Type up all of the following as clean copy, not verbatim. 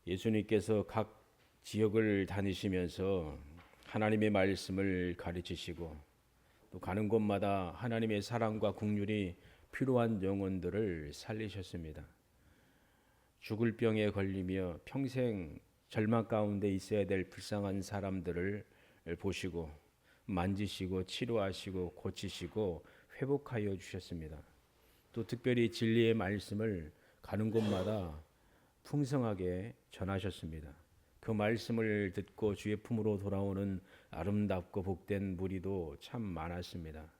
예수님께서 각 지역을 다니시면서 하나님의 말씀을 가르치시고 또 가는 곳마다 하나님의 사랑과 긍휼이 필요한 영혼들을 살리셨습니다. 죽을 병에 걸리며 평생 절망 가운데 있어야 될 불쌍한 사람들을 보시고 만지시고 치료하시고 고치시고 회복하여 주셨습니다. 또 특별히 진리의 말씀을 가는 곳마다 풍성하게 전하셨습니다. 그 말씀을 듣고 주의 품으로 돌아오는 아름답고 복된 무리도 참 많았습니다.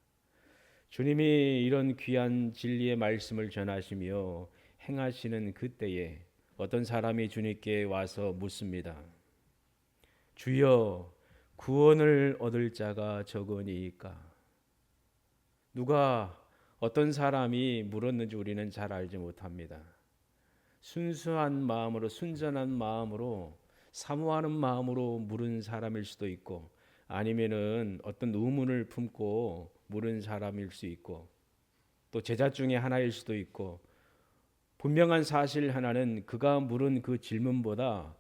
주님이 이런 귀한 진리의 말씀을 전하시며 행하시는 그때에 어떤 사람이 주님께 와서 묻습니다. 주여, 구원을 얻을 자가 적으니까? 누가 어떤 사람이 물었는지 우리는 잘 알지 못합니다. 순수한 마음으로, 순전한 마음으로, 사모하는 마음으로 물은 사람일 수도 있고, 아니면은 어떤 의문을 품고 물은 사람일 수 있고, 또 제자 중에 하나일 수도 있고, 분명한 사실 하나는 그가 물은 그 질문보다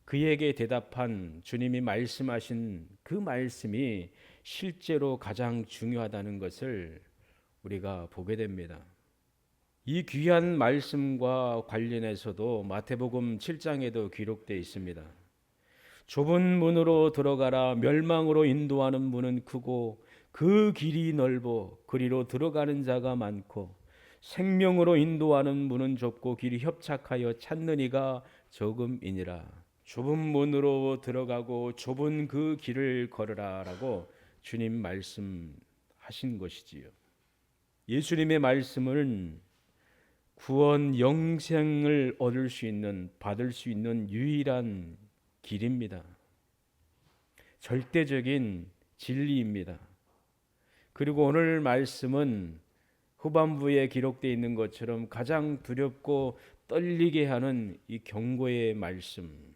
그에게 대답한 주님이 말씀하신 그 말씀이 실제로 가장 중요하다는 것을 우리가 보게 됩니다. 이 귀한 말씀과 관련해서도 마태복음 7장에도 기록되어 있습니다. 좁은 문으로 들어가라. 멸망으로 인도하는 문은 크고 그 길이 넓어 그리로 들어가는 자가 많고 생명으로 인도하는 문은 좁고 길이 협착하여 찾는 이가 적음이니라. 좁은 문으로 들어가고 좁은 그 길을 걸으라라고 주님 말씀하신 것이지요. 예수님의 말씀은 구원 영생을 얻을 수 있는, 받을 수 있는 유일한 길입니다. 절대적인 진리입니다. 그리고 오늘 말씀은 후반부에 기록되어 있는 것처럼 가장 두렵고 떨리게 하는 이 경고의 말씀,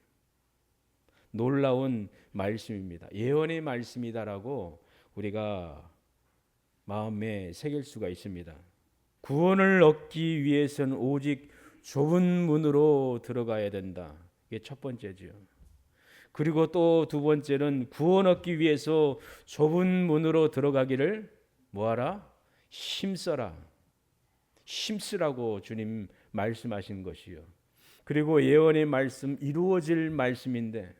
놀라운 말씀입니다. 예언의 말씀이다라고 우리가 마음에 새길 수가 있습니다. 구원을 얻기 위해서는 오직 좁은 문으로 들어가야 된다. 이게 첫 번째죠. 그리고 또 두 번째는 구원 얻기 위해서 좁은 문으로 들어가기를 뭐하라? 힘써라. 힘쓰라고 주님 말씀하신 것이요. 그리고 예언의 말씀, 이루어질 말씀인데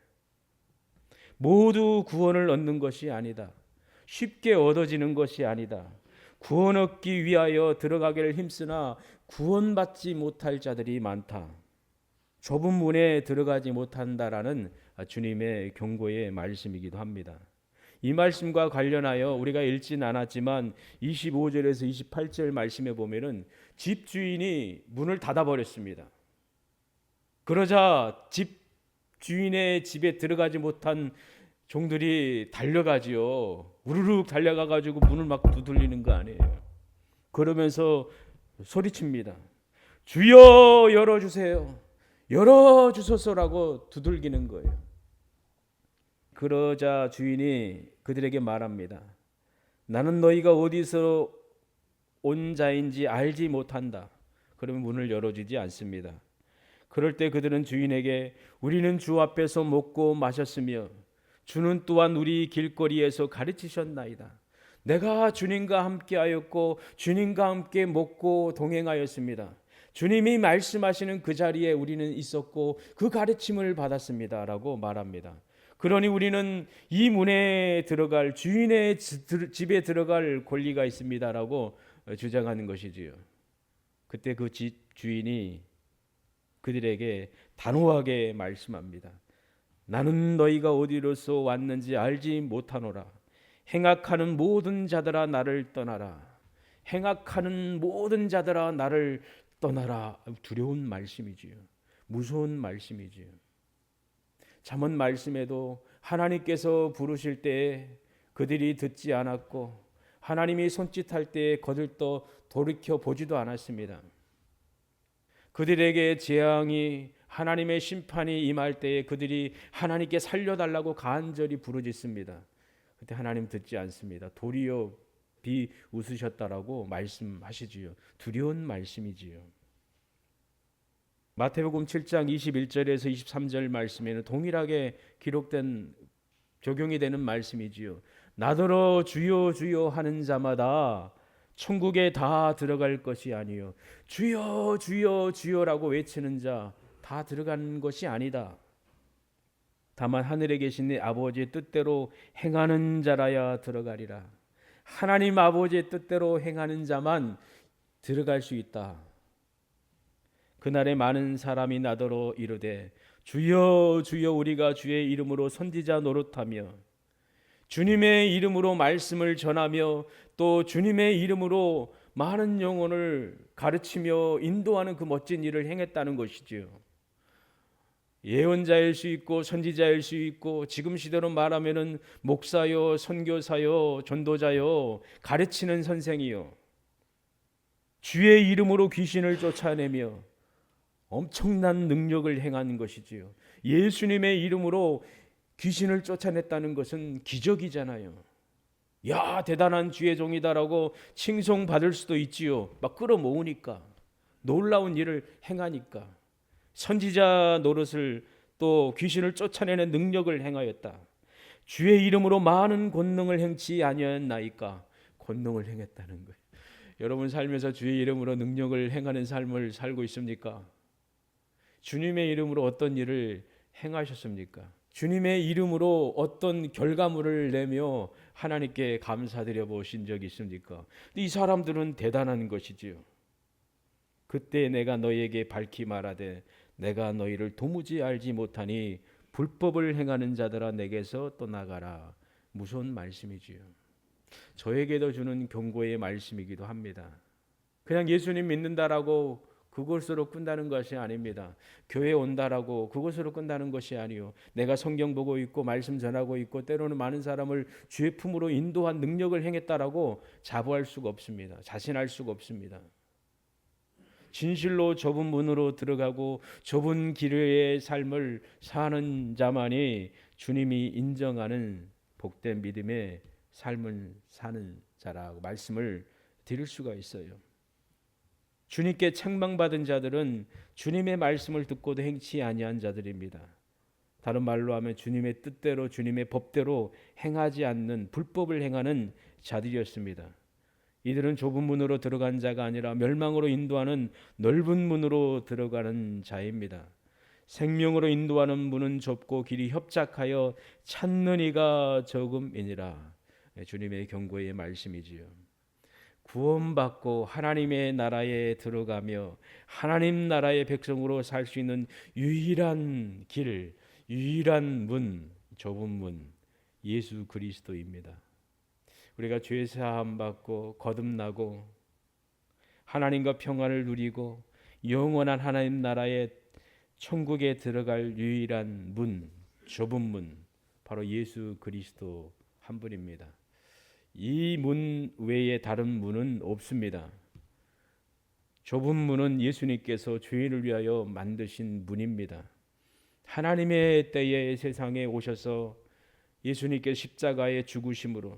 모두 구원을 얻는 것이 아니다. 쉽게 얻어지는 것이 아니다. 구원 얻기 위하여 들어가기를 힘쓰나 구원받지 못할 자들이 많다. 좁은 문에 들어가지 못한다라는 주님의 경고의 말씀이기도 합니다. 이 말씀과 관련하여 우리가 읽진 않았지만 25절에서 28절 말씀에 보면은 집주인이 문을 닫아버렸습니다. 그러자 집주인의 집에 들어가지 못한 종들이 달려가지요. 우르륵 달려가가지고 문을 막 두들리는 거 아니에요. 그러면서 소리칩니다. 주여 열어주세요. 열어주소서라고 두들기는 거예요. 그러자 주인이 그들에게 말합니다. 나는 너희가 어디서 온 자인지 알지 못한다. 그러면 문을 열어주지 않습니다. 그럴 때 그들은 주인에게 우리는 주 앞에서 먹고 마셨으며 주는 또한 우리 길거리에서 가르치셨나이다. 내가 주님과 함께 하였고 주님과 함께 먹고 동행하였습니다. 주님이 말씀하시는 그 자리에 우리는 있었고 그 가르침을 받았습니다. 라고 말합니다. 그러니 우리는 이 문에 들어갈 주인의 집에 들어갈 권리가 있습니다라고 주장하는 것이지요. 그때 그 집 주인이 그들에게 단호하게 말씀합니다. 나는 너희가 어디로서 왔는지 알지 못하노라. 행악하는 모든 자들아 나를 떠나라. 행악하는 모든 자들아 나를 떠나라. 두려운 말씀이지요. 무서운 말씀이지요. 잠언 말씀에도 하나님께서 부르실 때에 그들이 듣지 않았고 하나님이 손짓할 때에 거들떠 돌이켜 보지도 않았습니다. 그들에게 재앙이 하나님의 심판이 임할 때에 그들이 하나님께 살려달라고 간절히 부르짖습니다. 그때 하나님 듣지 않습니다. 도리어 비웃으셨다라고 말씀하시지요. 두려운 말씀이지요. 마태복음 7장 21절에서 23절 말씀에는 동일하게 기록된 적용이 되는 말씀이지요. 나더러 주여 주여 하는 자마다 천국에 다 들어갈 것이 아니요 주여 주여 주여라고 외치는 자 다 들어가는 것이 아니다. 다만 하늘에 계신 네 아버지의 뜻대로 행하는 자라야 들어가리라. 하나님 아버지의 뜻대로 행하는 자만 들어갈 수 있다. 그날에 많은 사람이 나더러 이르되 주여 주여 우리가 주의 이름으로 선지자 노릇하며 주님의 이름으로 말씀을 전하며 또 주님의 이름으로 많은 영혼을 가르치며 인도하는 그 멋진 일을 행했다는 것이지요. 예언자일 수 있고 선지자일 수 있고 지금 시대로 말하면은 목사요, 선교사요, 전도자요, 가르치는 선생이요. 주의 이름으로 귀신을 쫓아내며 엄청난 능력을 행하는 것이지요. 예수님의 이름으로 귀신을 쫓아냈다는 것은 기적이잖아요. 야, 대단한 주의 종이다라고 칭송받을 수도 있지요. 막 끌어모으니까 놀라운 일을 행하니까. 선지자 노릇을 또 귀신을 쫓아내는 능력을 행하였다. 주의 이름으로 많은 권능을 행치 아니하였나이까. 권능을 행했다는 거예요. 여러분 살면서 주의 이름으로 능력을 행하는 삶을 살고 있습니까? 주님의 이름으로 어떤 일을 행하셨습니까? 주님의 이름으로 어떤 결과물을 내며 하나님께 감사드려 보신 적이 있습니까? 이 사람들은 대단한 것이지요. 그때 내가 너희에게 밝히 말하되 내가 너희를 도무지 알지 못하니 불법을 행하는 자들아 내게서 떠나가라. 무서운 말씀이지요. 저에게도 주는 경고의 말씀이기도 합니다. 그냥 예수님 믿는다라고 그것으로 끝나는 것이 아닙니다. 교회 온다라고 그것으로 끝나는 것이 아니요. 내가 성경 보고 있고 말씀 전하고 있고 때로는 많은 사람을 주의 품으로 인도한 능력을 행했다라고 자부할 수가 없습니다. 자신할 수가 없습니다. 진실로 좁은 문으로 들어가고 좁은 길의 삶을 사는 자만이 주님이 인정하는 복된 믿음의 삶을 사는 자라고 말씀을 드릴 수가 있어요. 주님께 책망받은 자들은 주님의 말씀을 듣고도 행치 아니한 자들입니다. 다른 말로 하면 주님의 뜻대로 주님의 법대로 행하지 않는 불법을 행하는 자들이었습니다. 이들은 좁은 문으로 들어간 자가 아니라 멸망으로 인도하는 넓은 문으로 들어가는 자입니다. 생명으로 인도하는 문은 좁고 길이 협착하여 찾는 이가 적음이니라. 주님의 경고의 말씀이지요. 구원받고 하나님의 나라에 들어가며 하나님 나라의 백성으로 살 수 있는 유일한 길, 유일한 문, 좁은 문, 예수 그리스도입니다. 우리가 죄 사함 받고 거듭나고 하나님과 평안을 누리고 영원한 하나님 나라의 천국에 들어갈 유일한 문, 좁은 문, 바로 예수 그리스도 한 분입니다. 이 문 외에 다른 문은 없습니다. 좁은 문은 예수님께서 죄인을 위하여 만드신 문입니다. 하나님의 때에 세상에 오셔서 예수님께서 십자가의 죽으심으로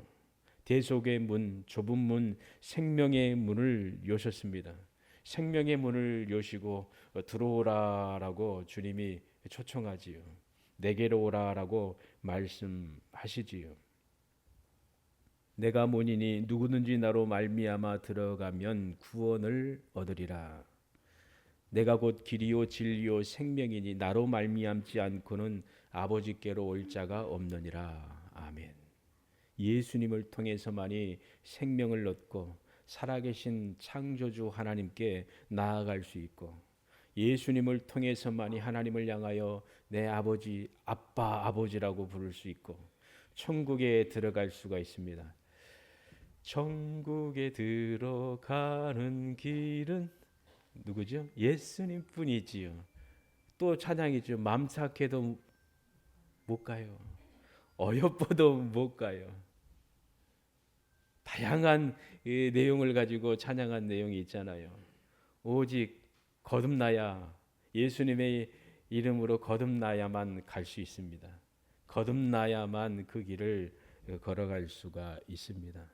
대속의 문, 좁은 문, 생명의 문을 여셨습니다. 생명의 문을 여시고 들어오라라고 주님이 초청하지요. 내게로 오라라고 말씀하시지요. 내가 문이니 누구든지 나로 말미암아 들어가면 구원을 얻으리라. 내가 곧 길이요 진리요 생명이니 나로 말미암지 않고는 아버지께로 올 자가 없느니라. 아멘. 예수님을 통해서만이 생명을 얻고 살아계신 창조주 하나님께 나아갈 수 있고 예수님을 통해서만이 하나님을 향하여 내 아버지, 아빠, 아버지라고 부를 수 있고 천국에 들어갈 수가 있습니다. 천국에 들어가는 길은 누구죠? 예수님 뿐이지요. 또 찬양이죠. 맘 착해도 못 가요. 어여뻐도 못 가요. 다양한 내용을 가지고 찬양한 내용이 있잖아요. 오직 거듭나야, 예수님의 이름으로 거듭나야만 갈 수 있습니다. 거듭나야만 그 길을 걸어갈 수가 있습니다.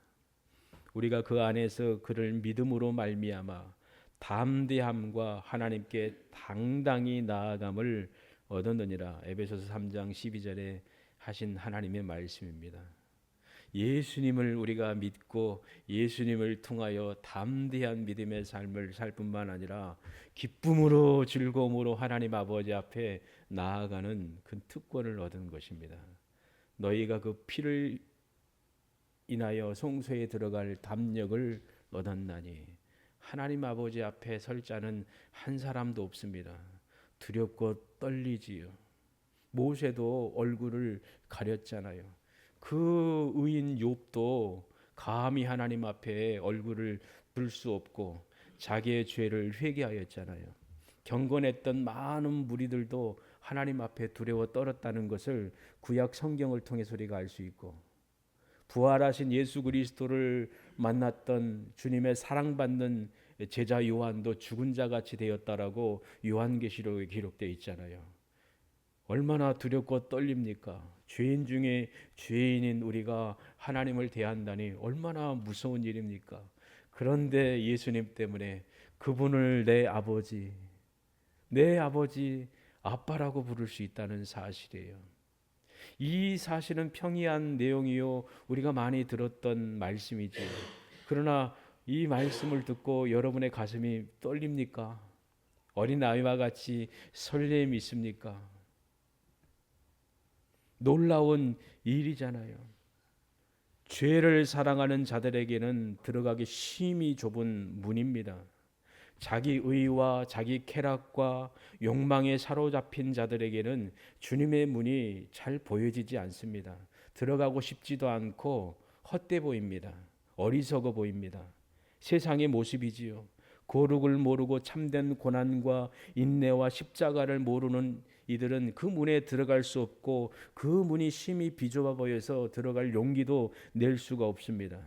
우리가 그 안에서 그를 믿음으로 말미암아 담대함과 하나님께 당당히 나아감을 얻었느니라. 에베소서 3장 12절에 하신 하나님의 말씀입니다. 예수님을 우리가 믿고 예수님을 통하여 담대한 믿음의 삶을 살 뿐만 아니라 기쁨으로 즐거움으로 하나님 아버지 앞에 나아가는 그 특권을 얻은 것입니다. 너희가 그 피를 인하여 성소에 들어갈 담력을 얻었나니 하나님 아버지 앞에 설 자는 한 사람도 없습니다. 두렵고 떨리지요. 모세도 얼굴을 가렸잖아요. 그 의인 욥도 감히 하나님 앞에 얼굴을 들 수 없고 자기의 죄를 회개하였잖아요. 경건했던 많은 무리들도 하나님 앞에 두려워 떨었다는 것을 구약 성경을 통해서 우리가 알 수 있고, 부활하신 예수 그리스도를 만났던 주님의 사랑받는 제자 요한도 죽은 자같이 되었다라고 요한계시록에 기록되어 있잖아요. 얼마나 두렵고 떨립니까? 죄인 중에 죄인인 우리가 하나님을 대한다니 얼마나 무서운 일입니까? 그런데 예수님 때문에 그분을 내 아버지, 아빠라고 부를 수 있다는 사실이에요. 이 사실은 평이한 내용이요, 우리가 많이 들었던 말씀이죠. 그러나 이 말씀을 듣고 여러분의 가슴이 떨립니까? 어린아이와 같이 설렘이 있습니까? 놀라운 일이잖아요. 죄를 사랑하는 자들에게는 들어가기 심히 좁은 문입니다. 자기 의와 자기 쾌락과 욕망에 사로잡힌 자들에게는 주님의 문이 잘 보여지지 않습니다. 들어가고 싶지도 않고 헛돼 보입니다. 어리석어 보입니다. 세상의 모습이지요. 거룩을 모르고 참된 고난과 인내와 십자가를 모르는 이들은 그 문에 들어갈 수 없고 그 문이 심히 비좁아 보여서 들어갈 용기도 낼 수가 없습니다.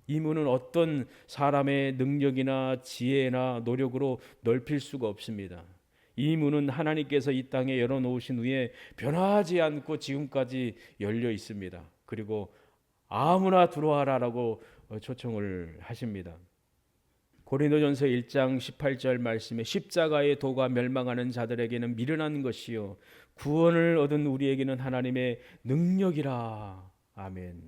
이 문은 어떤 사람의 능력이나 지혜나 노력으로 넓힐 수가 없습니다. 이 문은 하나님께서 이 땅에 열어놓으신 후에 변하지 않고 지금까지 열려 있습니다. 그리고 아무나 들어와라라고 초청을 하십니다. 고린도전서 1장 18절 말씀에 십자가의 도가 멸망하는 자들에게는 미련한 것이요 구원을 얻은 우리에게는 하나님의 능력이라. 아멘.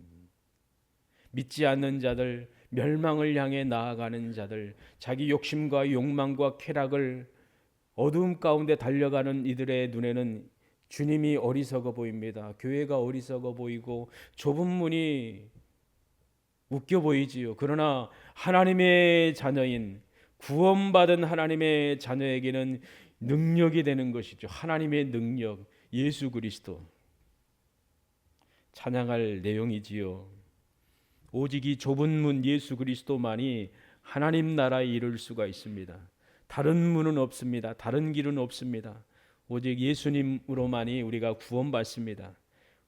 믿지 않는 자들, 멸망을 향해 나아가는 자들, 자기 욕심과 욕망과 쾌락을 어두움 가운데 달려가는 이들의 눈에는 주님이 어리석어 보입니다. 교회가 어리석어 보이고 좁은 문이 웃겨 보이지요. 그러나 하나님의 자녀인 구원받은 하나님의 자녀에게는 능력이 되는 것이죠. 하나님의 능력, 예수 그리스도. 찬양할 내용이지요. 오직 이 좁은 문 예수 그리스도만이 하나님 나라에 이룰 수가 있습니다. 다른 문은 없습니다. 다른 길은 없습니다. 오직 예수님으로만이 우리가 구원받습니다.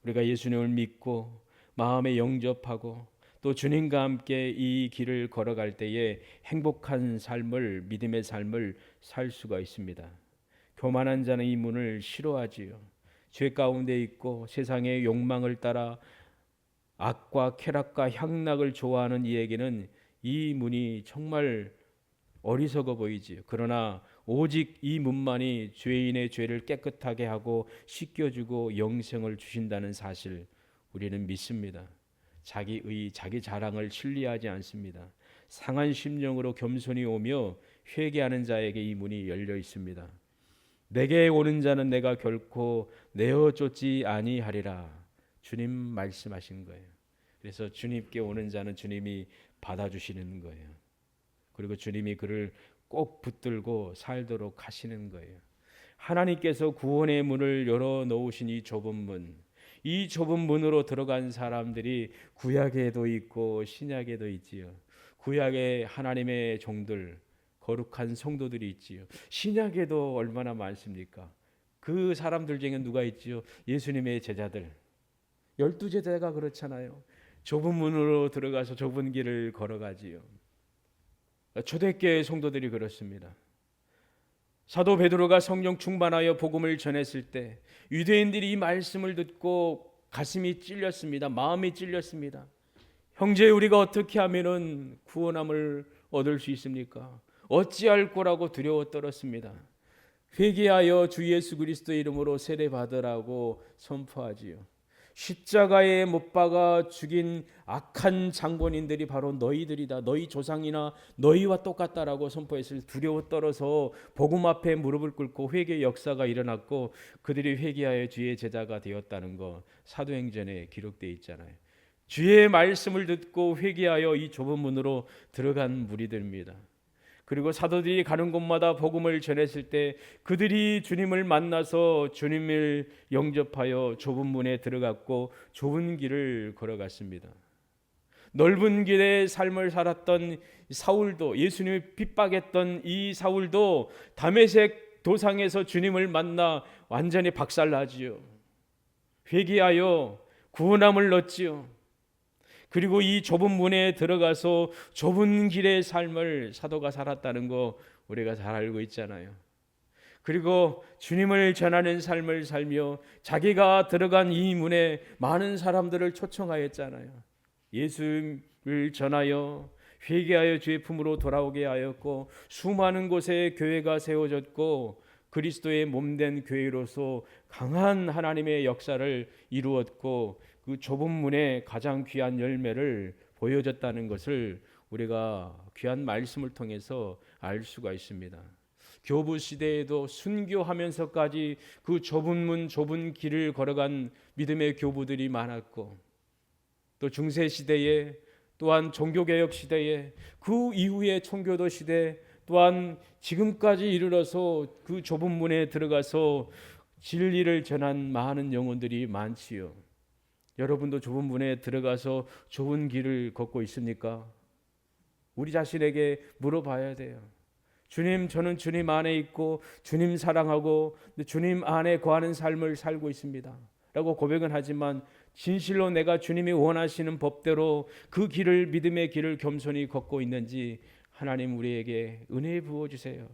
우리가 예수님을 믿고 마음에 영접하고 또 주님과 함께 이 길을 걸어갈 때에 행복한 삶을, 믿음의 삶을 살 수가 있습니다. 교만한 자는 이 문을 싫어하지요. 죄 가운데 있고 세상의 욕망을 따라 악과 쾌락과 향락을 좋아하는 이에게는 이 문이 정말 어리석어 보이지요. 그러나 오직 이 문만이 죄인의 죄를 깨끗하게 하고 씻겨주고 영생을 주신다는 사실 우리는 믿습니다. 자기의 자기 자랑을 신뢰하지 않습니다. 상한 심령으로 겸손히 오며 회개하는 자에게 이 문이 열려 있습니다. 내게 오는 자는 내가 결코 내어 쫓지 아니하리라. 주님 말씀하신 거예요. 그래서 주님께 오는 자는 주님이 받아주시는 거예요. 그리고 주님이 그를 꼭 붙들고 살도록 하시는 거예요. 하나님께서 구원의 문을 열어 놓으신 이 좁은 문, 이 좁은 문으로 들어간 사람들이 구약에도 있고 신약에도 있지요. 구약에 하나님의 종들, 거룩한 성도들이 있지요. 신약에도 얼마나 많습니까? 그 사람들 중에 누가 있지요? 예수님의 제자들. 12제자가 그렇잖아요. 좁은 문으로 들어가서 좁은 길을 걸어가지요. 초대교회 성도들이 그렇습니다. 사도 베드로가 성령 충만하여 복음을 전했을 때 유대인들이 이 말씀을 듣고 가슴이 찔렸습니다. 마음이 찔렸습니다. 형제, 우리가 어떻게 하면은 구원함을 얻을 수 있습니까? 어찌할 거라고 두려워 떨었습니다. 회개하여 주 예수 그리스도의 이름으로 세례 받으라고 선포하지요. 십자가에 못 박아 죽인 악한 장본인들이 바로 너희들이다. 너희 조상이나 너희와 똑같다라고 선포했을 때 두려워 떨어서 복음 앞에 무릎을 꿇고 회개 역사가 일어났고 그들이 회개하여 주의 제자가 되었다는 거 사도행전에 기록되어 있잖아요. 주의 말씀을 듣고 회개하여 이 좁은 문으로 들어간 무리들입니다. 그리고 사도들이 가는 곳마다 복음을 전했을 때 그들이 주님을 만나서 주님을 영접하여 좁은 문에 들어갔고 좁은 길을 걸어갔습니다. 넓은 길의 삶을 살았던 사울도, 예수님을 핍박했던 이 사울도 다메섹 도상에서 주님을 만나 완전히 박살나지요. 회개하여 구원함을 얻지요. 그리고 이 좁은 문에 들어가서 좁은 길의 삶을 사도가 살았다는 거 우리가 잘 알고 있잖아요. 그리고 주님을 전하는 삶을 살며 자기가 들어간 이 문에 많은 사람들을 초청하였잖아요. 예수를 전하여 회개하여 주의 품으로 돌아오게 하였고 수많은 곳에 교회가 세워졌고 그리스도의 몸된 교회로서 강한 하나님의 역사를 이루었고 그 좁은 문에 가장 귀한 열매를 보여줬다는 것을 우리가 귀한 말씀을 통해서 알 수가 있습니다. 교부 시대에도 순교하면서까지 그 좁은 문, 좁은 길을 걸어간 믿음의 교부들이 많았고 또 중세 시대에 또한 종교개혁 시대에 그 이후에 청교도 시대 또한 지금까지 이르러서 그 좁은 문에 들어가서 진리를 전한 많은 영혼들이 많지요. 여러분도 좁은 문에 들어가서 좁은 길을 걷고 있습니까? 우리 자신에게 물어봐야 돼요. 주님, 저는 주님 안에 있고 주님 사랑하고 주님 안에 거하는 삶을 살고 있습니다 라고 고백은 하지만 진실로 내가 주님이 원하시는 법대로 그 길을, 믿음의 길을 겸손히 걷고 있는지 하나님 우리에게 은혜 부어주세요.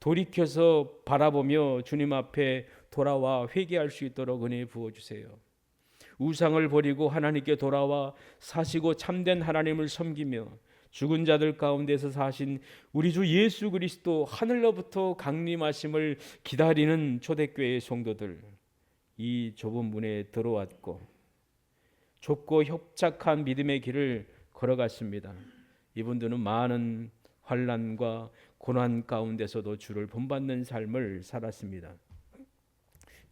돌이켜서 바라보며 주님 앞에 돌아와 회개할 수 있도록 은혜 부어주세요. 우상을 버리고 하나님께 돌아와 사시고 참된 하나님을 섬기며 죽은 자들 가운데서 사신 우리 주 예수 그리스도 하늘로부터 강림하심을 기다리는 초대교회의 성도들, 이 좁은 문에 들어왔고 좁고 협착한 믿음의 길을 걸어갔습니다. 이분들은 많은 환난과 고난 가운데서도 주를 본받는 삶을 살았습니다.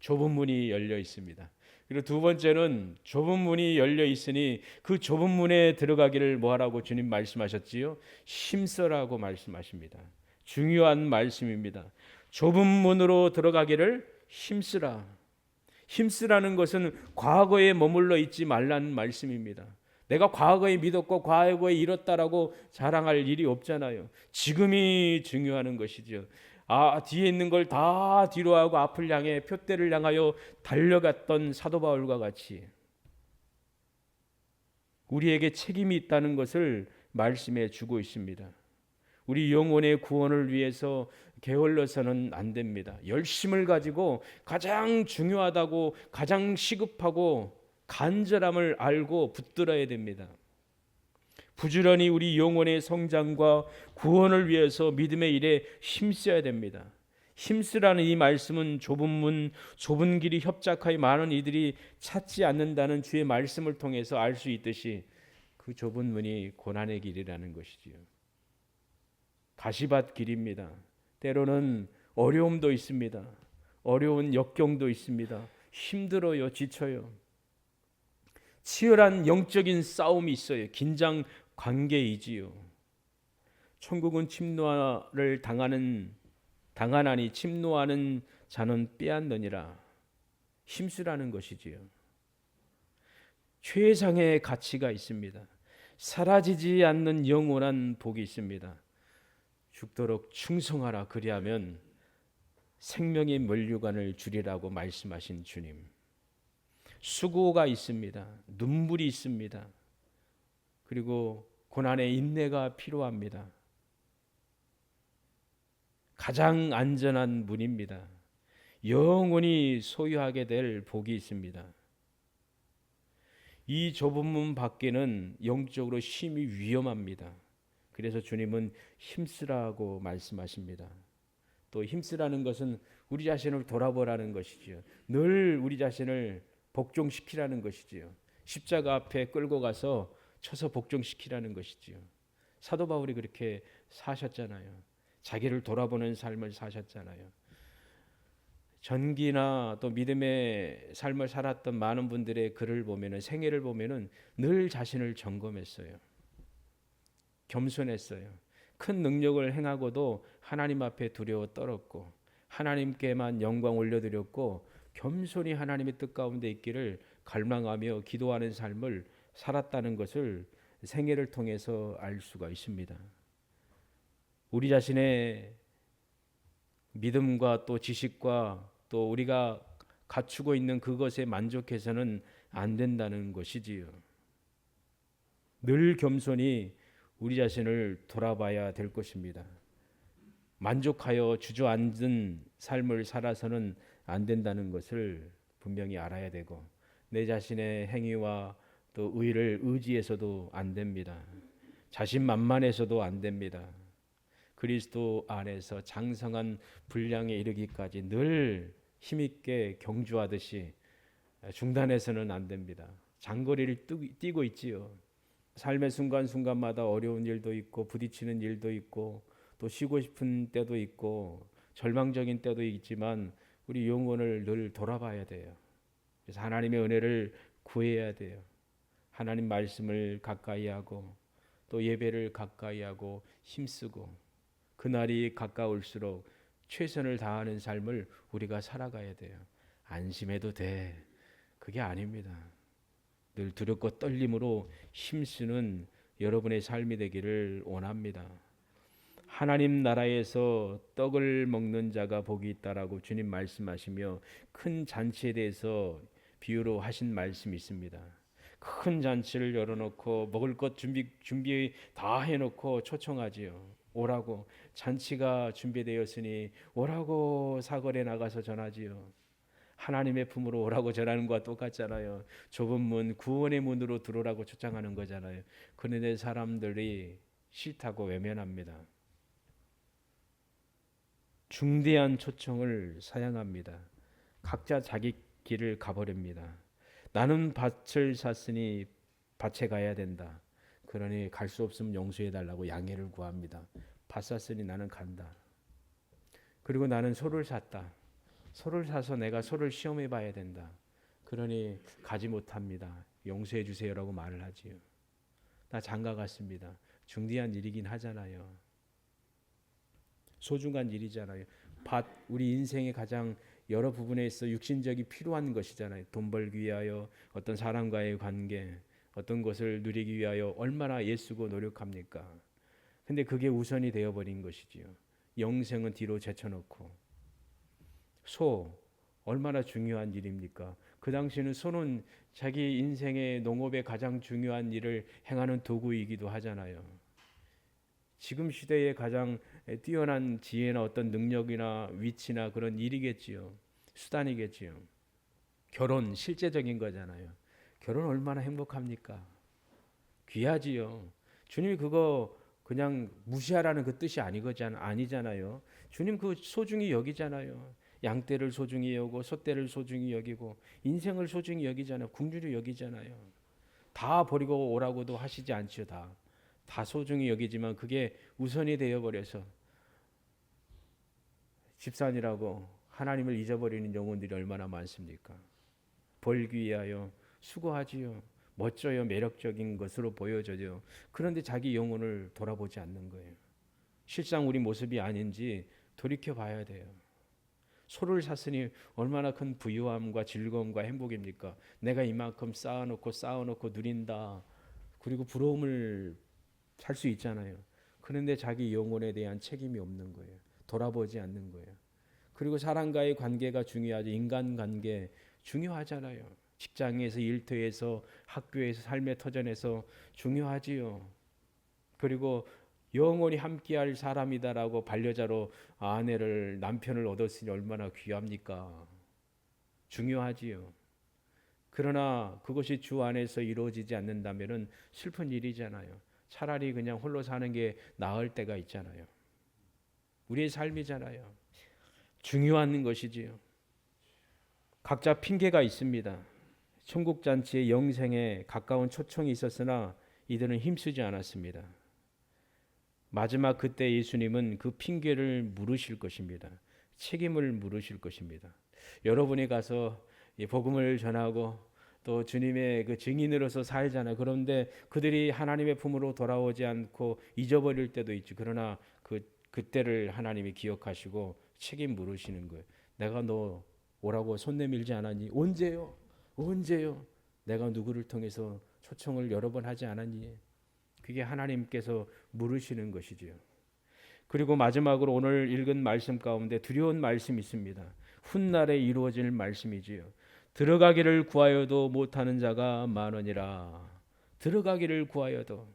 좁은 문이 열려 있습니다. 그리고 두 번째는 좁은 문이 열려 있으니 그 좁은 문에 들어가기를 뭐하라고 주님 말씀하셨지요? 힘써라고 말씀하십니다. 중요한 말씀입니다. 좁은 문으로 들어가기를 힘쓰라. 힘쓰라는 것은 과거에 머물러 있지 말라는 말씀입니다. 내가 과거에 믿었고 과거에 이뤘다라고 자랑할 일이 없잖아요. 지금이 중요한 것이죠. 뒤에 있는 걸 다 뒤로 하고 앞을 향해 표대를 향하여 달려갔던 사도 바울과 같이 우리에게 책임이 있다는 것을 말씀해 주고 있습니다. 우리 영혼의 구원을 위해서 게을러서는 안 됩니다. 열심을 가지고 가장 중요하다고 가장 시급하고 간절함을 알고 붙들어야 됩니다. 부지런히 우리 영혼의 성장과 구원을 위해서 믿음의 일에 힘써야 됩니다. 힘쓰라는 이 말씀은 좁은 문, 좁은 길이 협착하여 많은 이들이 찾지 않는다는 주의 말씀을 통해서 알 수 있듯이 그 좁은 문이 고난의 길이라는 것이지요. 가시밭 길입니다. 때로는 어려움도 있습니다. 어려운 역경도 있습니다. 힘들어요. 지쳐요. 치열한 영적인 싸움이 있어요. 긴장 관계이지요. 천국은 침노를 당하나니 침노하는 자는 빼앗느니라. 힘쓰라는 것이지요. 최상의 가치가 있습니다. 사라지지 않는 영원한 복이 있습니다. 죽도록 충성하라. 그리하면 생명의 면류관을 주리라고 말씀하신 주님. 수고가 있습니다. 눈물이 있습니다. 그리고 고난의 인내가 필요합니다. 가장 안전한 문입니다. 영원히 소유하게 될 복이 있습니다. 이 좁은 문 밖에는 영적으로 심히 위험합니다. 그래서 주님은 힘쓰라고 말씀하십니다. 또 힘쓰라는 것은 우리 자신을 돌아보라는 것이지요. 늘 우리 자신을 복종시키라는 것이지요. 십자가 앞에 끌고 가서 쳐서 복종시키라는 것이지요. 사도 바울이 그렇게 사셨잖아요. 자기를 돌아보는 삶을 사셨잖아요. 전기나 또 믿음의 삶을 살았던 많은 분들의 글을 보면은, 생애를 보면은 늘 자신을 점검했어요. 겸손했어요. 큰 능력을 행하고도 하나님 앞에 두려워 떨었고 하나님께만 영광 올려드렸고 겸손히 하나님의 뜻 가운데 있기를 갈망하며 기도하는 삶을 살았다는 것을 생애를 통해서 알 수가 있습니다. 우리 자신의 믿음과 또 지식과 또 우리가 갖추고 있는 그것에 만족해서는 안 된다는 것이지요. 늘 겸손히 우리 자신을 돌아봐야 될 것입니다. 만족하여 주저앉은 삶을 살아서는 안 된다는 것을 분명히 알아야 되고, 내 자신의 행위와 또 의를 의지해서도 안 됩니다. 자신만만해서도 안 됩니다. 그리스도 안에서 장성한 분량에 이르기까지 늘 힘있게 경주하듯이 중단해서는 안 됩니다. 장거리를 뛰고 있지요. 삶의 순간순간마다 어려운 일도 있고 부딪히는 일도 있고 또 쉬고 싶은 때도 있고 절망적인 때도 있지만 우리 영혼을 늘 돌아봐야 돼요. 그래서 하나님의 은혜를 구해야 돼요. 하나님 말씀을 가까이 하고 또 예배를 가까이 하고 힘쓰고 그날이 가까울수록 최선을 다하는 삶을 우리가 살아가야 돼요. 안심해도 돼. 그게 아닙니다. 늘 두렵고 떨림으로 힘쓰는 여러분의 삶이 되기를 원합니다. 하나님 나라에서 떡을 먹는 자가 복이 있다라고 주님 말씀하시며 큰 잔치에 대해서 비유로 하신 말씀이 있습니다. 큰 잔치를 열어놓고 먹을 것 준비 다 해놓고 초청하지요. 오라고, 잔치가 준비되었으니 오라고 사거리에 나가서 전하지요. 하나님의 품으로 오라고 전하는 것과 똑같잖아요. 좁은 문, 구원의 문으로 들어오라고 초청하는 거잖아요. 그런데 사람들이 싫다고 외면합니다. 중대한 초청을 사양합니다. 각자 자기 길을 가버립니다. 나는 밭을 샀으니 밭에 가야 된다. 그러니 갈 수 없으면 용서해달라고 양해를 구합니다. 밭 샀으니 나는 간다. 그리고 나는 소를 샀다. 소를 사서 내가 소를 시험해 봐야 된다. 그러니 가지 못합니다. 용서해 주세요라고 말을 하지요. 나 장가 갔습니다. 중대한 일이긴 하잖아요. 소중한 일이잖아요. 밭, 우리 인생의 가장 여러 부분에 있어 육신적이 필요한 것이잖아요. 돈 벌기 위하여, 어떤 사람과의 관계, 어떤 것을 누리기 위하여 얼마나 애쓰고 노력합니까? 근데 그게 우선이 되어버린 것이지요. 영생은 뒤로 제쳐놓고. 소, 얼마나 중요한 일입니까? 그 당시에는 소는 자기 인생의 농업의 가장 중요한 일을 행하는 도구이기도 하잖아요. 지금 시대에 가장 뛰어난 지혜나 어떤 능력이나 위치나 그런 일이겠지요. 수단이겠지요. 결혼, 실제적인 거잖아요. 결혼 얼마나 행복합니까? 귀하지요. 주님이 그거 그냥 무시하라는 그 뜻이 아니잖아요. 주님 그 소중히 여기잖아요. 양떼를 소중히 여기고 소떼를 소중히 여기고 인생을 소중히 여기잖아요. 궁중히 여기잖아요. 다 버리고 오라고도 하시지 않지요. 다 소중히 여기지만 그게 우선이 되어버려서 집산이라고 하나님을 잊어버리는 영혼들이 얼마나 많습니까? 벌기 위하여 수고하지요. 멋져요. 매력적인 것으로 보여져요. 그런데 자기 영혼을 돌아보지 않는 거예요. 실상 우리 모습이 아닌지 돌이켜봐야 돼요. 소를 샀으니 얼마나 큰 부유함과 즐거움과 행복입니까? 내가 이만큼 쌓아놓고 누린다. 그리고 부러움을 살 수 있잖아요. 그런데 자기 영혼에 대한 책임이 없는 거예요. 돌아보지 않는 거예요. 그리고 사람과의 관계가 중요하죠. 인간관계 중요하잖아요. 직장에서, 일터에서, 학교에서, 삶의 터전에서 중요하지요. 그리고 영원히 함께할 사람이다라고 반려자로 남편을 얻었으니 얼마나 귀합니까? 중요하지요. 그러나 그것이 주 안에서 이루어지지 않는다면 슬픈 일이잖아요. 차라리 그냥 홀로 사는 게 나을 때가 있잖아요. 우리의 삶이잖아요. 중요한 것이지요. 각자 핑계가 있습니다. 천국잔치의 영생에 가까운 초청이 있었으나 이들은 힘쓰지 않았습니다. 마지막 그때 예수님은 그 핑계를 물으실 것입니다. 책임을 물으실 것입니다. 여러분이 가서 복음을 전하고 또 주님의 그 증인으로서 살잖아요. 그런데 그들이 하나님의 품으로 돌아오지 않고 잊어버릴 때도 있죠. 그러나 그때를 하나님이 기억하시고 책임 물으시는 거예요. 내가 너 오라고 손 내밀지 않았니? 언제요? 언제요? 내가 누구를 통해서 초청을 여러 번 하지 않았니? 그게 하나님께서 물으시는 것이지요. 그리고 마지막으로 오늘 읽은 말씀 가운데 두려운 말씀이 있습니다. 훗날에 이루어질 말씀이지요. 들어가기를 구하여도 못하는 자가 많으니라. 들어가기를 구하여도.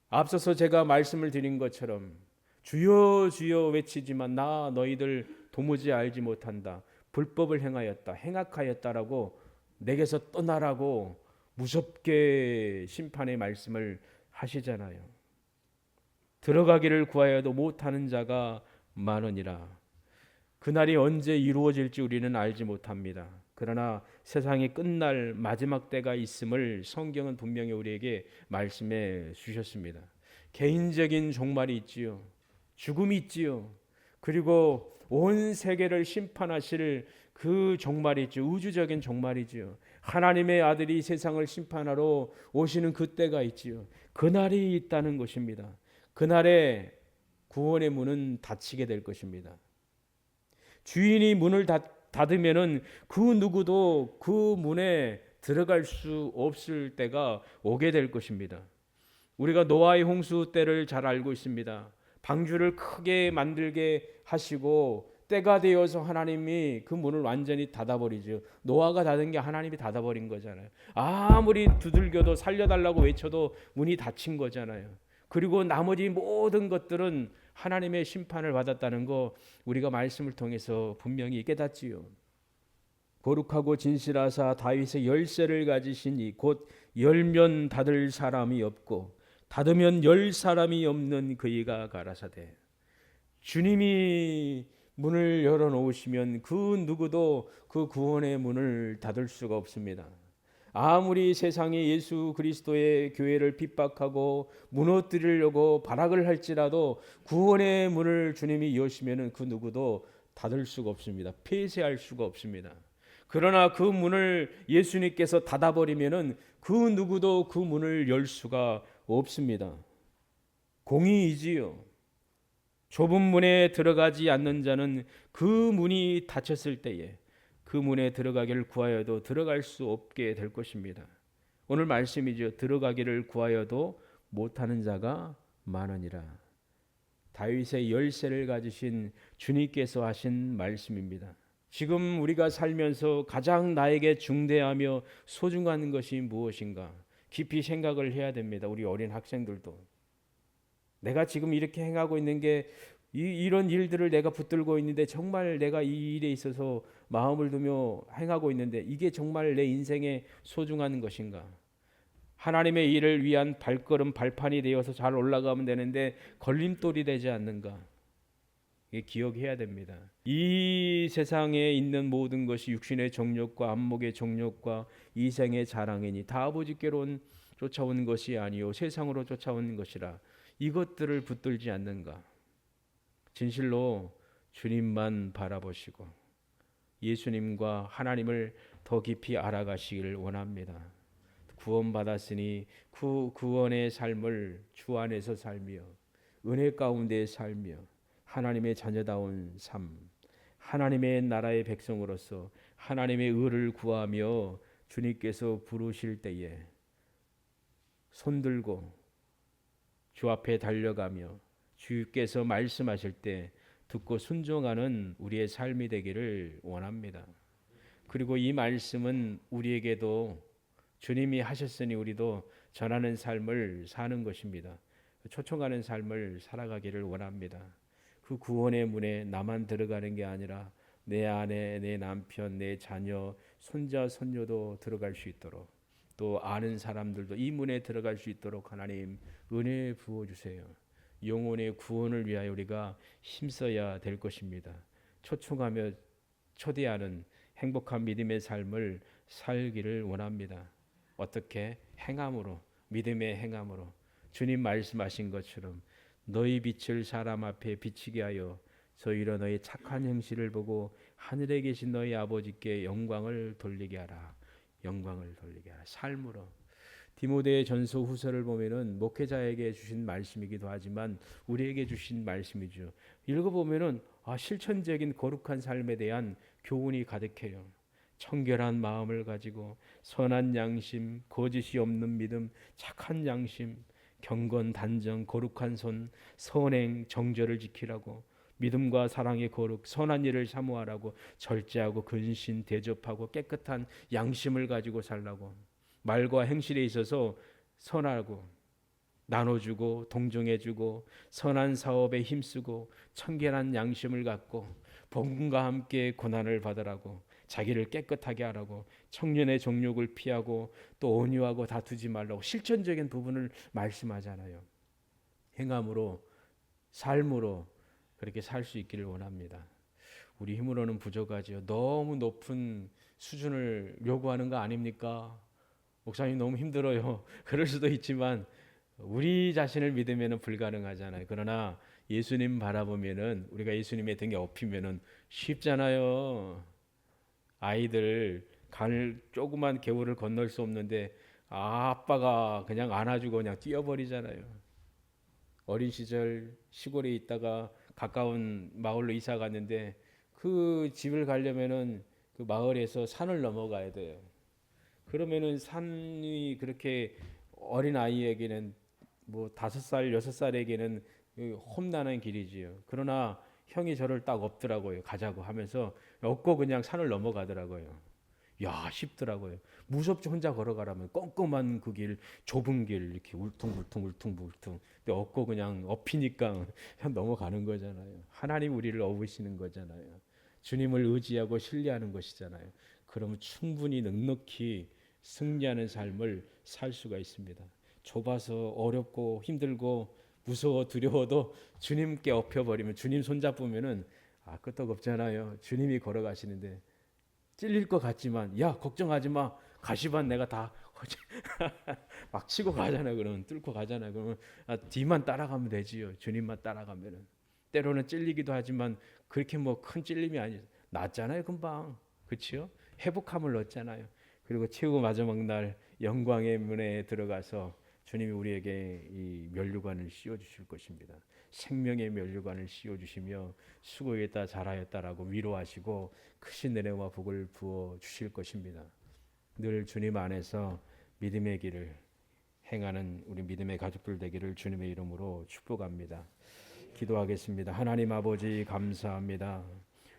앞서서 제가 말씀을 드린 것처럼 주여 주여 외치지만 나 너희들 도무지 알지 못한다. 불법을 행하였다. 행악하였다라고 내게서 떠나라고 무섭게 심판의 말씀을 하시잖아요. 들어가기를 구하여도 못하는 자가 많으니라. 그날이 언제 이루어질지 우리는 알지 못합니다. 그러나 세상이 끝날 마지막 때가 있음을 성경은 분명히 우리에게 말씀해 주셨습니다. 개인적인 종말이 있지요. 죽음이 있지요. 그리고 온 세계를 심판하실 그 종말이 있죠. 우주적인 종말이지요. 하나님의 아들이 세상을 심판하러 오시는 그때가 있지요. 그날이 있다는 것입니다. 그날에 구원의 문은 닫히게 될 것입니다. 주인이 문을 닫으면은 그 누구도 그 문에 들어갈 수 없을 때가 오게 될 것입니다. 우리가 노아의 홍수 때를 잘 알고 있습니다. 방주를 크게 만들게 하시고 때가 되어서 하나님이 그 문을 완전히 닫아버리죠. 노아가 닫은 게 하나님이 닫아버린 거잖아요. 아무리 두들겨도 살려달라고 외쳐도 문이 닫힌 거잖아요. 그리고 나머지 모든 것들은 하나님의 심판을 받았다는 거 우리가 말씀을 통해서 분명히 깨닫지요. 거룩하고 진실하사 다윗의 열쇠를 가지시니 곧 열면 닫을 사람이 없고 닫으면 열 사람이 없는 그이가 가라사대. 주님이 문을 열어놓으시면 그 누구도 그 구원의 문을 닫을 수가 없습니다. 아무리 세상이 예수 그리스도의 교회를 핍박하고 무너뜨리려고 발악을 할지라도 구원의 문을 주님이 여시면 그 누구도 닫을 수가 없습니다. 폐쇄할 수가 없습니다. 그러나 그 문을 예수님께서 닫아버리면 그 누구도 그 문을 열 수가 없습니다. 공의이지요. 좁은 문에 들어가지 않는 자는 그 문이 닫혔을 때에 그 문에 들어가기를 구하여도 들어갈 수 없게 될 것입니다. 오늘 말씀이죠. 들어가기를 구하여도 못하는 자가 많으니라. 다윗의 열쇠를 가지신 주님께서 하신 말씀입니다. 지금 우리가 살면서 가장 나에게 중대하며 소중한 것이 무엇인가 깊이 생각을 해야 됩니다. 우리 어린 학생들도. 내가 지금 이렇게 행하고 있는 게 이런 일들을 내가 붙들고 있는데 정말 내가 이 일에 있어서 마음을 두며 행하고 있는데 이게 정말 내 인생에 소중한 것인가? 하나님의 일을 위한 발걸음 발판이 되어서 잘 올라가면 되는데 걸림돌이 되지 않는가? 이게 기억해야 됩니다. 이 세상에 있는 모든 것이 육신의 정욕과 안목의 정욕과 이생의 자랑이니 다 아버지께로 쫓아온 것이 아니요 세상으로 쫓아온 것이라. 이것들을 붙들지 않는가? 진실로 주님만 바라보시고 예수님과 하나님을 더 깊이 알아가시기를 원합니다. 구원받았으니 그 구원의 삶을 주 안에서 살며 은혜 가운데 살며 하나님의 자녀다운 삶, 하나님의 나라의 백성으로서 하나님의 의를 구하며 주님께서 부르실 때에 손들고 주 앞에 달려가며 주께서 말씀하실 때 듣고 순종하는 우리의 삶이 되기를 원합니다. 그리고 이 말씀은 우리에게도 주님이 하셨으니 우리도 전하는 삶을 사는 것입니다. 초청하는 삶을 살아가기를 원합니다. 그 구원의 문에 나만 들어가는 게 아니라 내 아내, 내 남편, 내 자녀, 손자, 손녀도 들어갈 수 있도록 또 아는 사람들도 이 문에 들어갈 수 있도록 하나님 은혜 부어주세요. 영혼의 구원을 위하여 우리가 힘써야 될 것입니다. 초청하며 초대하는 행복한 믿음의 삶을 살기를 원합니다. 어떻게? 행함으로, 믿음의 행함으로. 주님 말씀하신 것처럼 너희 빛을 사람 앞에 비치게 하여 저희로 너희 착한 행실을 보고 하늘에 계신 너희 아버지께 영광을 돌리게 하라. 영광을 돌리게 하라. 삶으로. 디모데 전서 후서를 보면은 목회자에게 주신 말씀이기도 하지만 우리에게 주신 말씀이죠. 읽어보면은 실천적인 거룩한 삶에 대한 교훈이 가득해요. 청결한 마음을 가지고 선한 양심, 거짓이 없는 믿음, 착한 양심, 경건, 단정, 거룩한 손, 선행, 정절을 지키라고, 믿음과 사랑의 거룩, 선한 일을 사모하라고, 절제하고 근신, 대접하고 깨끗한 양심을 가지고 살라고, 말과 행실에 있어서 선하고 나눠주고 동정해주고 선한 사업에 힘쓰고 청결한 양심을 갖고 복음과 함께 고난을 받으라고, 자기를 깨끗하게 하라고, 청년의 정욕을 피하고 또 온유하고 다투지 말라고 실천적인 부분을 말씀하잖아요. 행함으로, 삶으로 그렇게 살 수 있기를 원합니다. 우리 힘으로는 부족하지요. 너무 높은 수준을 요구하는 거 아닙니까? 목사님 너무 힘들어요. 그럴 수도 있지만 우리 자신을 믿으면 불가능하잖아요. 그러나 예수님 바라보면은, 우리가 예수님의 등에 업히면은 쉽잖아요. 아이들 조그만 개울을 건널 수 없는데 아빠가 그냥 안아주고 그냥 뛰어버리잖아요. 어린 시절 시골에 있다가 가까운 마을로 이사 갔는데 그 집을 가려면은 그 마을에서 산을 넘어가야 돼요. 그러면은 산이 그렇게 어린 아이에게는 뭐 5살, 6살에게는 험난한 길이지요. 그러나 형이 저를 딱 업더라고요. 가자고 하면서 업고 그냥 산을 넘어가더라고요. 야, 쉽더라고요. 무섭지 혼자 걸어가라면 껌껌한 그 길, 좁은 길 이렇게 울퉁불퉁. 근데 업고 그냥 업히니까 그냥 넘어가는 거잖아요. 하나님 우리를 업으시는 거잖아요. 주님을 의지하고 신뢰하는 것이잖아요. 그러면 충분히 넉넉히 승리하는 삶을 살 수가 있습니다. 좁아서 어렵고 힘들고 무서워 두려워도 주님께 업혀버리면, 주님 손잡으면은 끄떡없잖아요. 주님이 걸어가시는데 찔릴 것 같지만 야 걱정하지 마, 가시반 내가 다 막 치고 가잖아요. 그러면 뚫고 가잖아요. 그러면 뒤만 따라가면 되지요. 주님만 따라가면은 때로는 찔리기도 하지만 그렇게 뭐 큰 찔림이 아니죠. 낫잖아요 금방. 그렇죠? 회복함을 얻잖아요. 그리고 최후 마지막 날 영광의 문에 들어가서 주님이 우리에게 이 면류관을 씌워주실 것입니다. 생명의 면류관을 씌워주시며 수고했다 잘하였다라고 위로하시고 크신 은혜와 복을 부어주실 것입니다. 늘 주님 안에서 믿음의 길을 행하는 우리 믿음의 가족들 되기를 주님의 이름으로 축복합니다. 기도하겠습니다. 하나님 아버지 감사합니다.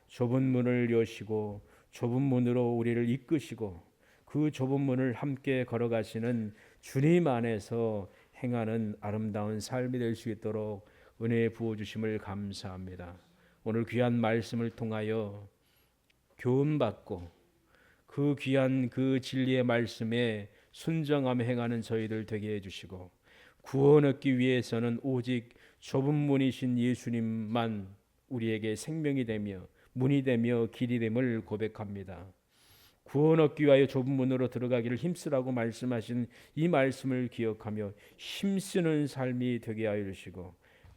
좁은 문을 여시고 좁은 문으로 우리를 이끄시고 그 좁은 문을 함께 걸어가시는 주님 안에서 행하는 아름다운 삶이 될 수 있도록 은혜 부어주심을 감사합니다. 오늘 귀한 말씀을 통하여 교훈받고 그 귀한 그 진리의 말씀에 순정하며 행하는 저희들 되게 해주시고, 구원 얻기 위해서는 오직 좁은 문이신 예수님만 우리에게 생명이 되며 문이 되며 길이 됨을 고백합니다. 구원 얻기 위하여 좁은 문으로 들어가기를 힘쓰라고 말씀하신 이 말씀을 기억하며 힘쓰는 삶이 되게 하여 주시고,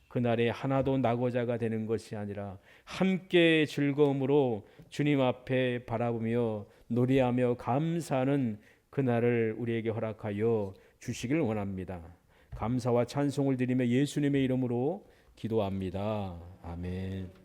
그날에 하나도 낙오자가 되는 것이 아니라 함께 즐거움으로 주님 앞에 바라보며 노래하며 감사하는 그날을 우리에게 허락하여 주시길 원합니다. 감사와 찬송을 드리며 예수님의 이름으로 기도합니다. 아멘.